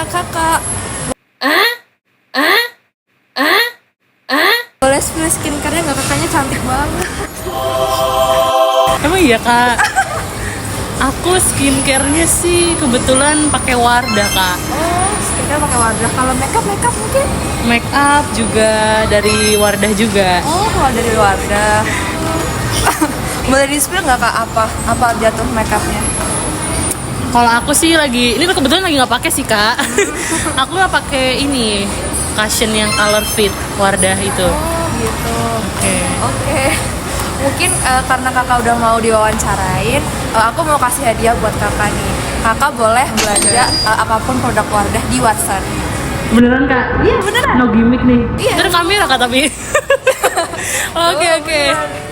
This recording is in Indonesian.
kakak. Boleh spill skincare-nya nggak? Kakaknya cantik banget. Emang iya kak? Aku skincare-nya sih kebetulan pakai Wardah kak. Oh, skincare pakai Wardah. Kalau makeup mungkin? Make up juga dari Wardah juga. Oh, kalau dari Wardah. Boleh di spill nggak kak apa jatuh makeupnya? Kalau aku sih lagi, ini kebetulan lagi nggak pakai sih kak. Aku nggak pakai ini cushion yang color fit Wardah itu. Oh gitu. Oke. Oke. Mungkin karena kakak udah mau diwawancarain, aku mau kasih hadiah buat kakak nih. Kakak boleh belanja apapun produk Wardah di Watson. Beneran kak? Iya beneran. No gimmick nih. Iya. Itu ada kamera kak tapi. Oke. Beneran.